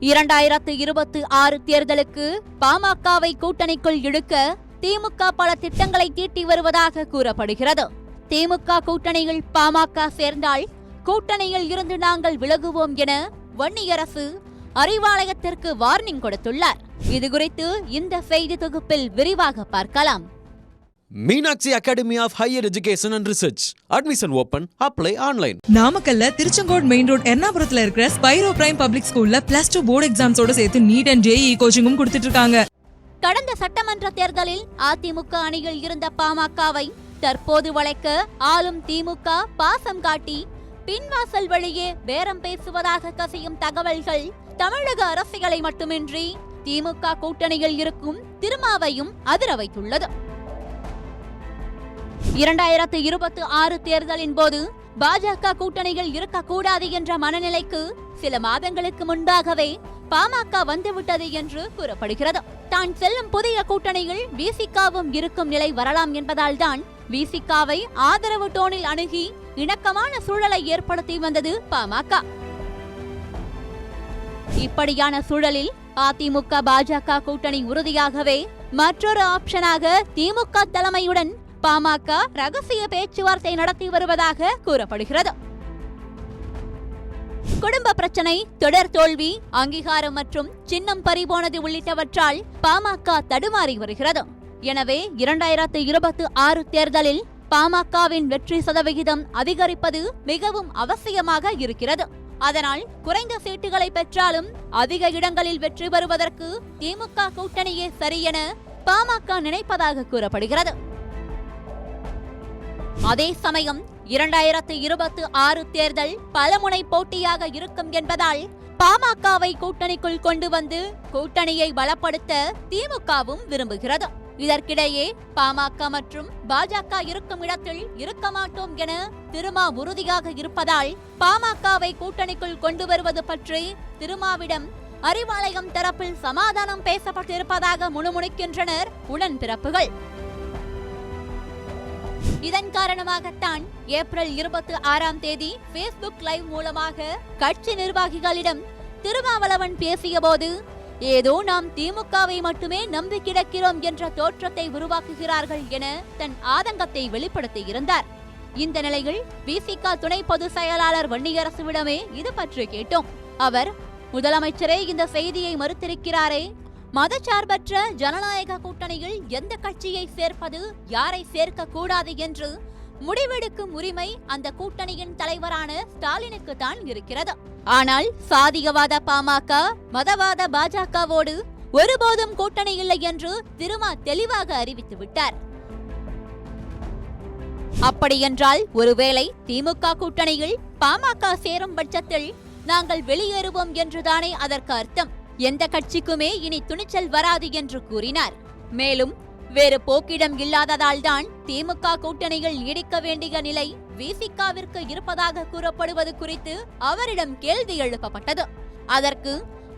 2026 தேர்தலுக்கு பாமகவை கூட்டணிக்குள் இழுக்க திமுக பல திட்டங்களை தீட்டி வருவதாக கூறப்படுகிறது. திமுக கூட்டணியில் பாமக சேர்ந்தால் கூட்டணியில் இருந்து நாங்கள் விலகுவோம் என வன்னியரசு அறிவாலயத்திற்கு வார்னிங் கொடுத்துள்ளார். இதுகுறித்து இந்த செய்தி தொகுப்பில் விரிவாக பார்க்கலாம். Meenakshi academy of higher education and research admission open, apply online. நாமக்கல்ல திருச்செங்கோடு மெயின் ரோட் எர்ணாபுரத்துல இருக்கிற ஸ்பைரோ பிரைம் பப்ளிக் ஸ்கூல்ல +2 போர்டு எக்ஸாம்ஸோட சேர்த்து நீட் அண்ட் JEE கோச்சிங்கும் கொடுத்துட்டு இருக்காங்க. கடந்த சட்டமன்ற தேர்தலில் அதிமுக அணியில் இருந்த பாமகவை தற்போது வளைக்க ஆளும் திமுக பாசம் காட்டி பின்வாசல் வழியே பேரம் பேசுவதாக கசியும் தகவல்கள் தமிழக அரசியலை மட்டுமின்றி திமுக கூட்டணியில் இருக்கும் திருமாவையும் அதிர வைத்துள்ளது. 2026 தேர்தலின் போது பாஜக கூட்டணியில் இருக்கக்கூடாது என்ற மனநிலைக்கு சில மாதங்களுக்கு முன்பாகவே பாமக வந்துவிட்டது என்று கூறப்படுகிறது. தான் செல்லும் புதிய கூட்டணியில் விசிகாவும் இருக்கும் நிலை வரலாம் என்பதால் தான் விசிகாவை ஆதரவு டோனில் அணுகி இணக்கமான சூழலை ஏற்படுத்தி வந்தது பாமக. இப்படியான சூழலில் அதிமுக பாஜக கூட்டணி உறுதியாகவே மற்றொரு ஆப்ஷனாக திமுக தலைமையுடன் பாமக ரகசிய பேச்சுவார்த்தை நடத்தி வருவதாக கூறப்படுகிறது. குடும்ப பிரச்சனை, தொடர் தோல்வி, அங்கீகாரம் மற்றும் சின்னம் பறிபோனது உள்ளிட்டவற்றால் பாமக தடுமாறி வருகிறது. எனவே 2026 தேர்தலில் பாமகவின் வெற்றி சதவிகிதம் அதிகரிப்பது மிகவும் அவசியமாக இருக்கிறது. அதனால் குறைந்த சீட்டுகளை பெற்றாலும் அதிக இடங்களில் வெற்றி பெறுவதற்கு திமுக கூட்டணியே சரியென பாமக நினைப்பதாக கூறப்படுகிறது. அதே சமயம் 2026 தேர்தல் பலமுனை போட்டியாக இருக்கும் என்பதால் பாமகவை கூட்டணிக்குள் கொண்டு வந்து கூட்டணியை பலப்படுத்த திமுகவும் விரும்புகிறது. இதற்கிடையே பாமக மற்றும் பாஜக இருக்கும் இடத்தில் இருக்க மாட்டோம் என திருமா உறுதியாக இருப்பதால் பாமகவை கூட்டணிக்குள் கொண்டு வருவது பற்றி திருமாவிடம் அறிவாலயம் தரப்பில் சமாதானம் பேசப்பட்டிருப்பதாக முணுமுணுக்கின்றனர் உடன்பிறப்புகள். இதன் காரணமாகத்தான் ஏப்ரல் 26ஆம் தேதி Facebook லைவ் மூலமாக கட்சி நிர்வாகிகளிடம் திருமாவளவன் பேசியபோது ஏதோ நாம் திமுகவை மட்டுமே நம்பி கிடக்கிறோம் என்ற தோற்றத்தை உருவாக்குகிறார்கள் என தன் ஆதங்கத்தை வெளிப்படுத்தியிருந்தார். இந்த நிலையில் விசிக துணை பொதுச் செயலாளர் வன்னியரசுவிடமே இது பற்றி கேட்டோம். அவர், முதலமைச்சரே இந்த செய்தியை மறுத்திருக்கிறாரே, மதச்சார்பற்ற ஜனநாயக கூட்டணியில் எந்த கட்சியை சேர்ப்பது, யாரை சேர்க்க கூடாது என்று முடிவெடுக்கும் உரிமை அந்த கூட்டணியின் தலைவரான ஸ்டாலினுக்கு தான் இருக்கிறது. ஆனால் சாதியவாத பாமக, மதவாத பாஜகவோடு ஒருபோதும் கூட்டணி இல்லை என்று திருமா தெளிவாக அறிவித்து விட்டார். அப்படியென்றால் ஒருவேளை திமுக கூட்டணியில் பாமக சேரும் பட்சத்தில் நாங்கள் வெளியேறுவோம் என்றுதானே அதற்கு அர்த்தம். எந்த கட்சிக்குமே இனி துணிச்சல் வராது என்று கூறினார். மேலும் வேறு போக்கிடம் இல்லாததால் தான் திமுக கூட்டணியில் நீடிக்க வேண்டிய நிலை விசிகாவிற்கு இருப்பதாக கூறப்படுவது குறித்து அவரிடம் கேள்வி எழுப்பப்பட்டது. அதற்கு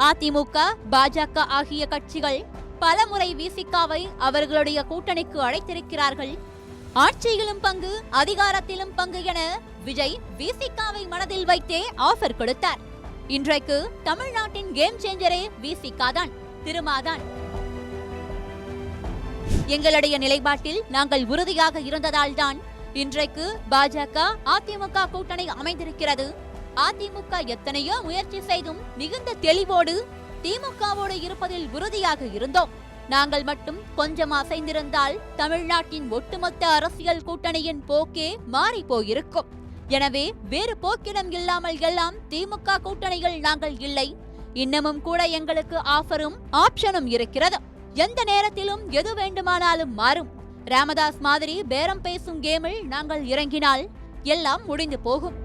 அதிமுக, பாஜக ஆகிய கட்சிகள் பலமுறை விசிகாவை அவர்களுடைய கூட்டணிக்கு அழைத்திருக்கிறார்கள். ஆட்சியிலும் பங்கு, அதிகாரத்திலும் பங்கு என விஜய் விசிகாவை மனதில் வைத்தே ஆஃபர் கொடுத்தார். இன்றைக்கு தமிழ்நாட்டின் கேம் சேஞ்சரே விசிகா தான், திருமாதான். எங்களுடைய நிலைப்பாட்டில் நாங்கள் உறுதியாக இருந்ததால் தான் இன்றைக்கு பாஜக அதிமுக கூட்டணி அமைந்திருக்கிறது. அதிமுக எத்தனையோ முயற்சி செய்தும் மிகுந்த தெளிவோடு திமுகவோடு இருப்பதில் உறுதியாக இருந்தோம். நாங்கள் மட்டும் கொஞ்சம் அசைந்திருந்தால் தமிழ்நாட்டின் ஒட்டுமொத்த அரசியல் கூட்டணியின் போக்கே மாறி போயிருக்கும். எனவே வேறு போக்கிடம் இல்லாமல் எல்லாம் திமுக கூட்டணிகள் நாங்கள் இல்லை. இன்னமும் கூட எங்களுக்கு ஆஃபரும் ஆப்ஷனும் இருக்கிறது. எந்த நேரத்திலும் எது வேண்டுமானாலும் மாறும். ராமதாஸ் மாதிரி பேரம் பேசும் கேமில் நாங்கள் இறங்கினால் எல்லாம் முடிந்து போகும்.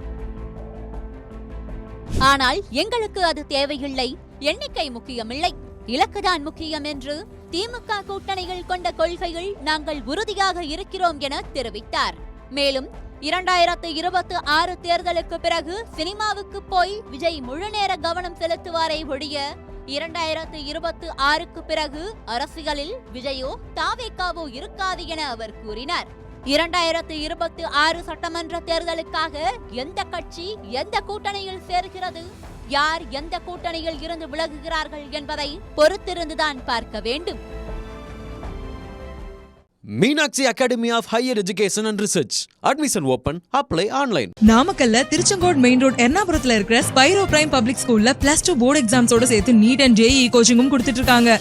ஆனால் எங்களுக்கு அது தேவையில்லை. எண்ணிக்கை முக்கியமில்லை, இலக்குதான் முக்கியம் என்று திமுக கூட்டணிகள் கொண்ட கொள்கைகள் நாங்கள் உறுதியாக இருக்கிறோம் என தெரிவித்தார். மேலும் 2026 தேர்தலுக்கு பிறகு சினிமாவுக்கு போய் விஜய் முழுநேர கவனம் செலுத்துவாரை ஒழிய 2026க்கு பிறகு அரசியலில் விஜயோ தாவேகாவோ இருக்காது என அவர் கூறினார். 2026 சட்டமன்ற தேர்தலுக்காக எந்த கட்சி எந்த கூட்டணியில் சேர்கிறது, யார் எந்த கூட்டணியில் இருந்து விலகுகிறார்கள் என்பதை பொறுத்திருந்துதான் பார்க்க வேண்டும். Meenakshi academy of higher education and research. Admission open. Apply online. நாமக்கல்ல திருச்செங்கோடு மெயின் ரோட் எர்ணாபுரத்துல இருக்கிற ஸ்பைரோ பிரைம் பப்ளிக் ஸ்கூல்ல +2 போர்டு எக்ஸாம்ஸோட சேர்த்து நீட் அண்ட் JEE கோச்சிங்கும் கொடுத்துட்டு இருக்காங்க.